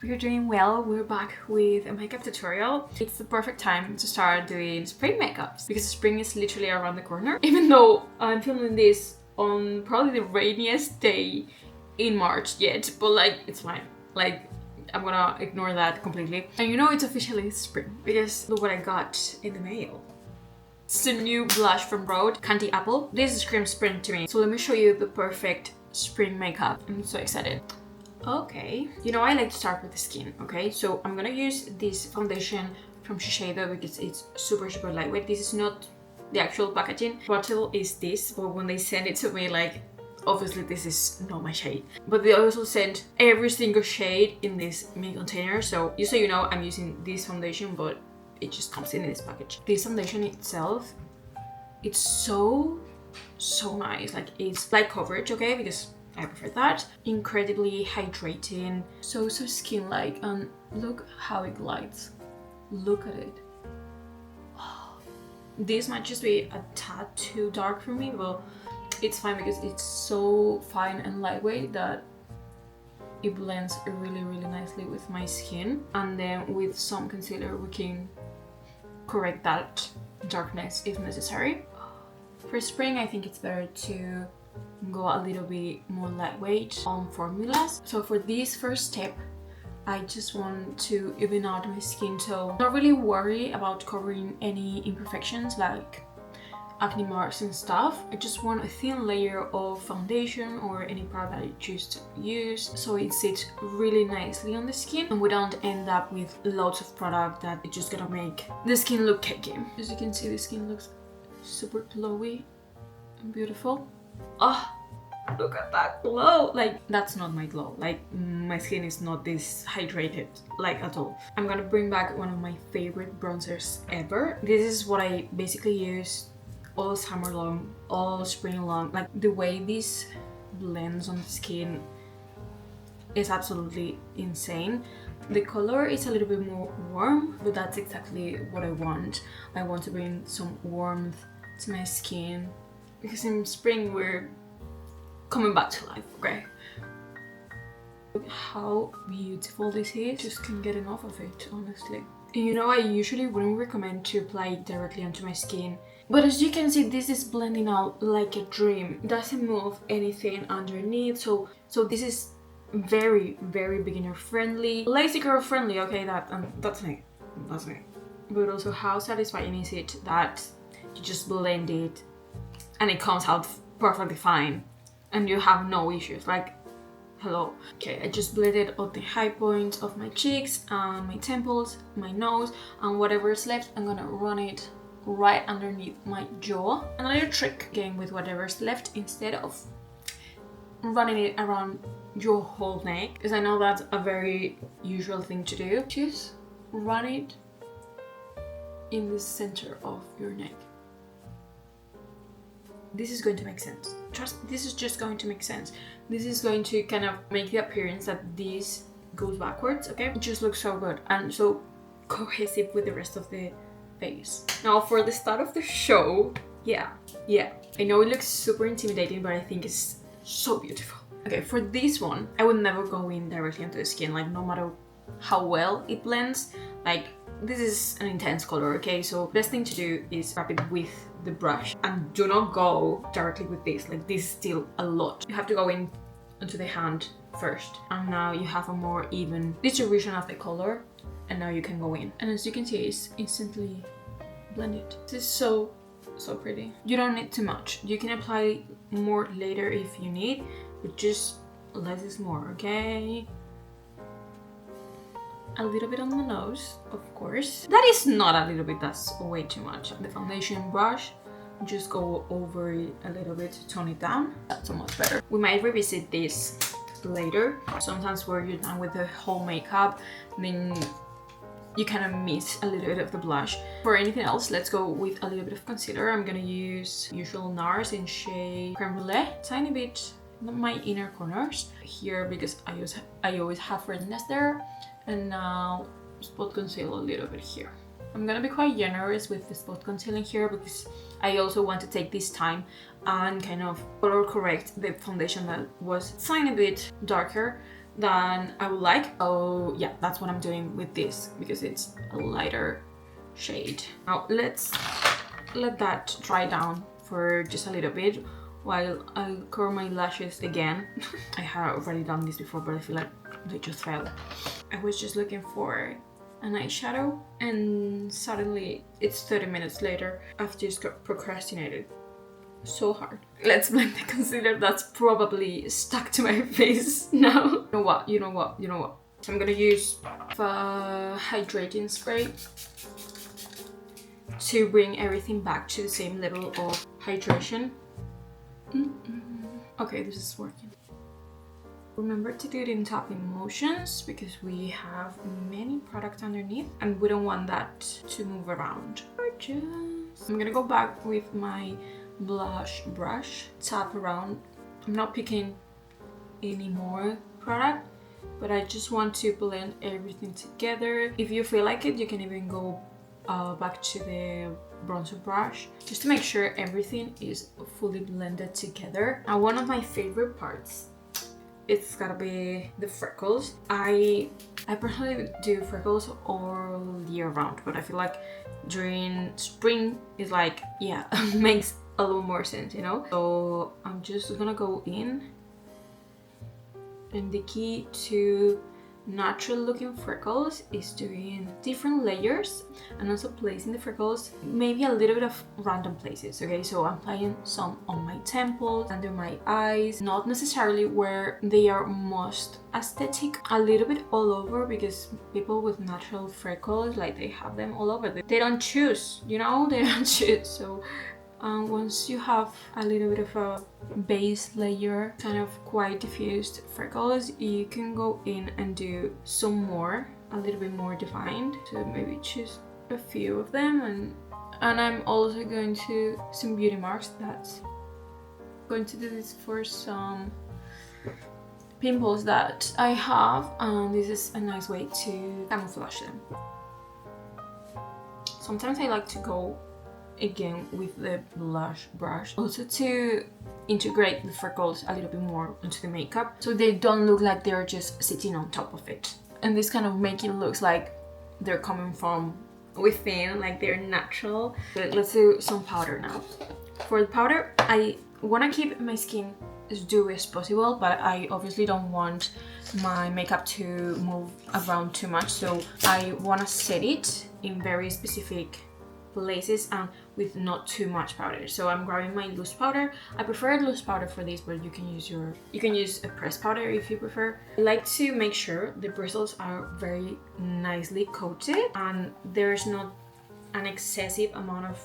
We're doing well. We're back with a makeup tutorial. It's the perfect time to start doing spring makeups because spring is literally around the corner. Even though I'm filming this on probably the rainiest day in March yet, but like it's fine. Like I'm gonna ignore that completely. And you know it's officially spring because look what I got in the mail. It's a new blush from Rode, Candy Apple. This screams spring to me. So let me show you the perfect spring makeup. I'm so excited. Okay, you know I like to start with the skin, okay? So I'm gonna use this foundation from Shiseido because it's super lightweight. This is not the actual packaging. Bottle is this, but when they send it to me, like, obviously this is not my shade. But they also sent every single shade in this mini container. So just so you know, I'm using this foundation, but it just comes in this package. This foundation itself, it's so nice. Like it's light coverage, okay? Because I prefer that. Incredibly hydrating, so skin-like, and look how it glides. Look at it. This might just be a tad too dark for me, but it's fine because it's so fine and lightweight that it blends really nicely with my skin. And then with some concealer we can correct that darkness if necessary. For spring I think it's better to go a little bit more lightweight on formulas. So for this first step, I just want to even out my skin tone. Not really worry about covering any imperfections like acne marks and stuff. I just want a thin layer of foundation or any product that I choose to use so it sits really nicely on the skin and we don't end up with lots of product that it's just gonna make the skin look cakey. As you can see, the skin looks super glowy and beautiful. Oh, look at that glow. Like, that's not my glow. Like, my skin is not this hydrated, like, at all. I'm gonna bring back one of my favorite bronzers ever. This is what I basically use all summer long, all spring long. Like, the way this blends on the skin is absolutely insane. The color is a little bit more warm, but that's exactly what I want. I want to bring some warmth to my skin because in spring we're coming back to life, okay? Look how beautiful this is. Just can't get enough of it, honestly. And you know, I usually wouldn't recommend to apply it directly onto my skin, but as you can see, this is blending out like a dream. It doesn't move anything underneath, so this is very beginner friendly, lazy girl friendly, okay? That's me. But also, how satisfying is it that you just blend it and it comes out perfectly fine and you have no issues? Like, hello. Okay, I just blended all the high points of my cheeks and my temples, my nose, and whatever's left I'm gonna run it right underneath my jaw. Another trick, again, with whatever's left, instead of running it around your whole neck, because I know that's a very usual thing to do, just run it in the center of your neck. This is going to make sense. Trust me, this is just going to make sense. This is going to kind of make the appearance that this goes backwards, okay? It just looks so good and so cohesive with the rest of the face. Now for the start of the show, yeah. I know it looks super intimidating, but I think it's so beautiful. Okay, for this one, I would never go in directly into the skin, like no matter how well it blends. Like, this is an intense color, okay? So best thing to do is wrap it with the brush and do not go directly with this. Like, this is still a lot. You have to go in onto the hand first, and now you have a more even distribution of the color, and now you can go in. And as you can see, it's instantly blended. This is so pretty. You don't need too much. You can apply more later if you need, but just less is more, okay? A little bit on the nose, of course. That is not a little bit, that's way too much. The foundation brush, just go over it a little bit to tone it down. That's so much better. We might revisit this later. Sometimes when you're done with the whole makeup, then you kind of miss a little bit of the blush. For anything else, let's go with a little bit of concealer. I'm gonna use usual NARS in shade Creme Brulee. Tiny bit on my inner corners here because I always have redness there. And now spot conceal a little bit here. I'm gonna be quite generous with the spot concealing here because I also want to take this time and kind of color correct the foundation that was a tiny bit darker than I would like. Oh yeah, that's what I'm doing with this because it's a lighter shade. Now let's let that dry down for just a little bit while I curl my lashes again. I have already done this before, but I feel like they just fell. I was just looking for an eyeshadow and suddenly it's 30 minutes later. I've just procrastinated so hard. Let's blend the concealer that's probably stuck to my face now. You know what? So I'm gonna use the hydrating spray to bring everything back to the same level of hydration. Okay, this is working. Remember to do it in tapping motions because we have many products underneath and we don't want that to move around. Gorgeous. I'm gonna go back with my blush brush, tap around. I'm not picking any more product, but I just want to blend everything together. If you feel like it, you can even go back to the bronzer brush just to make sure everything is fully blended together. Now, one of my favorite parts, it's gotta be the freckles. I personally do freckles all year round, but I feel like during spring is like, yeah, makes a little more sense, you know? So I'm just gonna go in, and the key to natural looking freckles is doing different layers and also placing the freckles maybe a little bit of random places. Okay, so I'm applying some on my temples, under my eyes, not necessarily where they are most aesthetic, a little bit all over, because people with natural freckles, like, they have them all over. They don't choose, you know, they don't choose. So once you have a little bit of a base layer, kind of quite diffused freckles, you can go in and do some more, a little bit more defined. So maybe choose a few of them, and I'm also going to some beauty marks. That's going to do this for some pimples that I have, and this is a nice way to camouflage them. Sometimes I like to go again with the blush brush also to integrate the freckles a little bit more into the makeup so they don't look like they're just sitting on top of it, and this kind of make it looks like they're coming from within, like they're natural. But let's do some powder now. For the powder, I want to keep my skin as dewy as possible, but I obviously don't want my makeup to move around too much, so I want to set it in very specific places and with not too much powder. So I'm grabbing my loose powder. I prefer loose powder for this, but you can use a pressed powder if you prefer. I like to make sure the bristles are very nicely coated and there's not an excessive amount of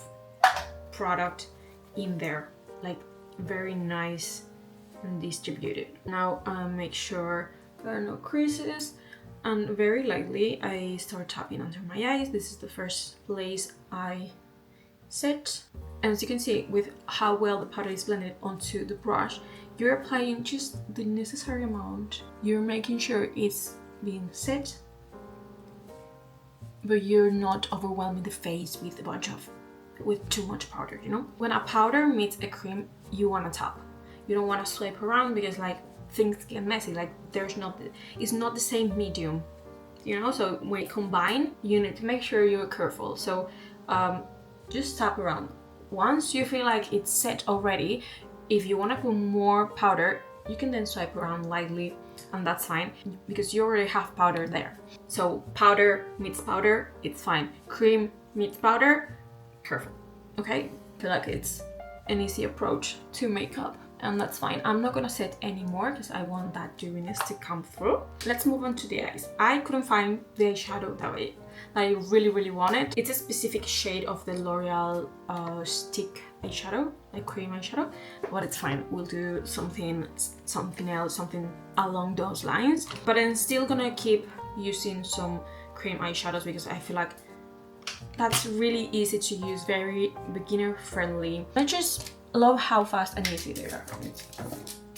product in there, like very nice and distributed. Now make sure there are no creases, and very lightly I start tapping under my eyes. This is the first place I set. And as you can see, with how well the powder is blended onto the brush, you're applying just the necessary amount. You're making sure it's being set, but you're not overwhelming the face with too much powder, you know? When a powder meets a cream, you want to tap. You don't want to swipe around because, like, things get messy. Like, it's not the same medium, you know? So when you combine, you need to make sure you're careful. So just tap around. Once you feel like it's set already, if you want to put more powder, you can then swipe around lightly, and that's fine because you already have powder there. So powder meets powder, it's fine. Cream meets powder, perfect. Okay, I feel like it's an easy approach to makeup, and that's fine. I'm not gonna set any more because I want that dewiness to come through. Let's move on to the eyes. I couldn't find the eyeshadow that I really wanted. It's a specific shade of the L'Oreal stick eyeshadow, like cream eyeshadow, but it's fine. We'll do something else, something along those lines. But I'm still gonna keep using some cream eyeshadows because I feel like that's really easy to use, very beginner friendly. I just love how fast and easy they are.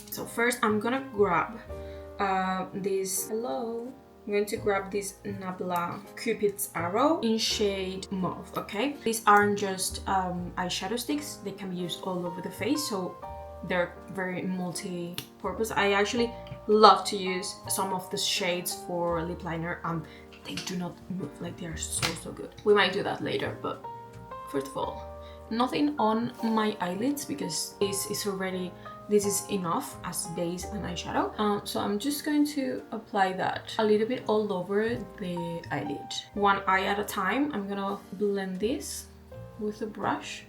So first I'm gonna grab this Nabla Cupid's Arrow in shade Mauve, okay? These aren't just eyeshadow sticks, they can be used all over the face, so they're very multi-purpose. I actually love to use some of the shades for lip liner, and they do not move, like they are so good. We might do that later, but first of all, nothing on my eyelids because this is enough as base and eyeshadow. So I'm just going to apply that a little bit all over the eyelid. One eye at a time. I'm gonna blend this with a brush.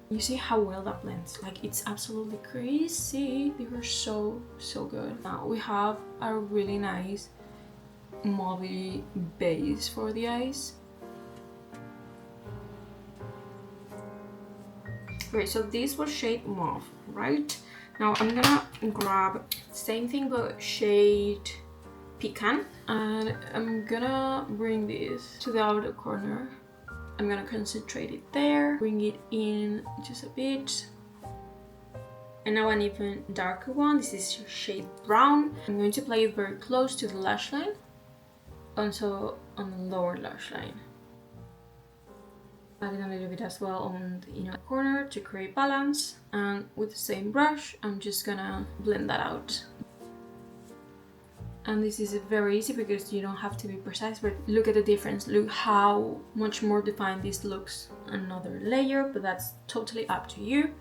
You see how well that blends? Like, it's absolutely crazy. They were so good. Now we have a really nice mauvey base for the eyes. Okay, so this was shade mauve, right? Now I'm gonna grab same thing but shade pecan, and I'm gonna bring this to the outer corner. I'm gonna concentrate it there, bring it in just a bit. And now an even darker one. This is shade brown. I'm going to apply it very close to the lash line, also on the lower lash line. Adding a little bit as well on the inner corner to create balance. And with the same brush, I'm just gonna blend that out. And this is very easy because you don't have to be precise, but look at the difference. Look how much more defined this looks. Another layer, but that's totally up to you.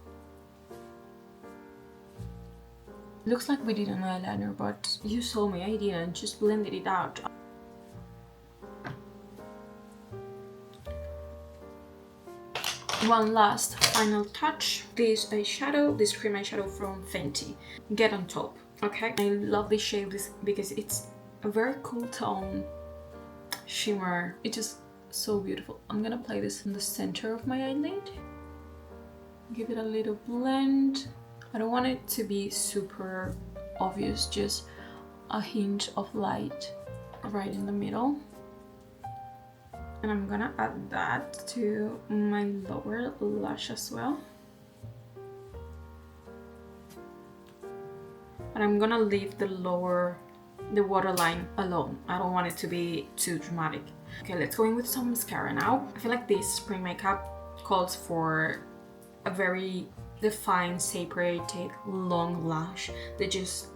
Looks like we did an eyeliner, but you saw me, I didn't, just blended it out. One last final touch. This eyeshadow, this cream eyeshadow from Fenty. Get on Top. Okay, I love this shade because it's a very cool tone shimmer. It's just so beautiful. I'm gonna apply this in the center of my eyelid. Give it a little blend. I don't want it to be super obvious, just a hint of light right in the middle. And I'm gonna add that to my lower lash as well. And I'm gonna leave the waterline alone. I don't want it to be too dramatic. Okay, let's go in with some mascara now. I feel like this spring makeup calls for a very defined, separated, long lash that just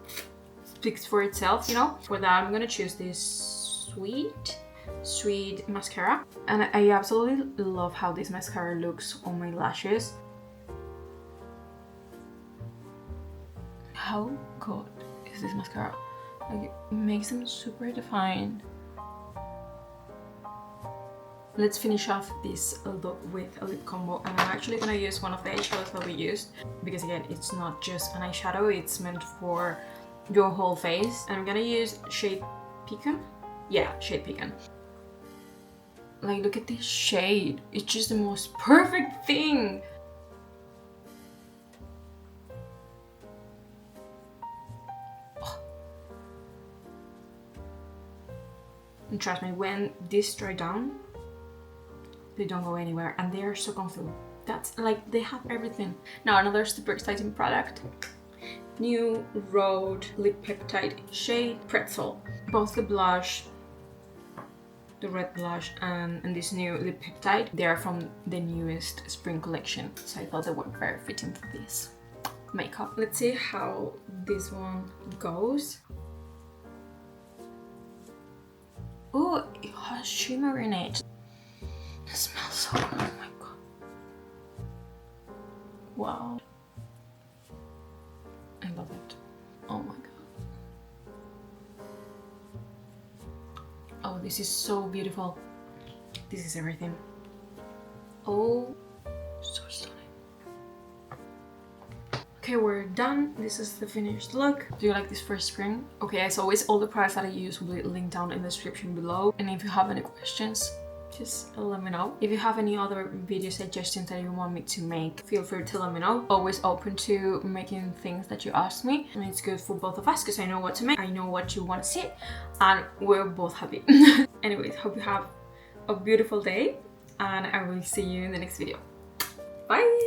speaks for itself, you know? For that, I'm gonna choose this sweet mascara. And I absolutely love how this mascara looks on my lashes. How good is this mascara? Like, it makes them super defined. Let's finish off this look with a lip combo, and I'm actually gonna use one of the eyeshadows that we used because again, it's not just an eyeshadow, it's meant for your whole face. And I'm gonna use shade Pecan. Yeah, shade Pecan. Like, look at this shade. It's just the most perfect thing. And trust me, when these dry down, they don't go anywhere and they are so comfortable. That's like, they have everything. Now another super exciting product. New Rhode Lip Peptide shade Pretzel. Both the blush, the red blush, and this new lip peptide, they are from the newest spring collection. So I thought they were very fitting for this makeup. Let's see how this one goes. Oh, it has shimmer in it. It smells so good. Oh my god. Wow. I love it. Oh my god. Oh, this is so beautiful. This is everything. Oh, so stunning. Okay, we're done. This is the finished look. Do you like this for spring? Okay, as always, all the products that I use will be linked down in the description below. And if you have any questions, just let me know. If you have any other video suggestions that you want me to make, feel free to let me know. Always open to making things that you ask me. And it's good for both of us because I know what to make, I know what you want to see, and we're both happy. Anyways, hope you have a beautiful day, and I will see you in the next video. Bye!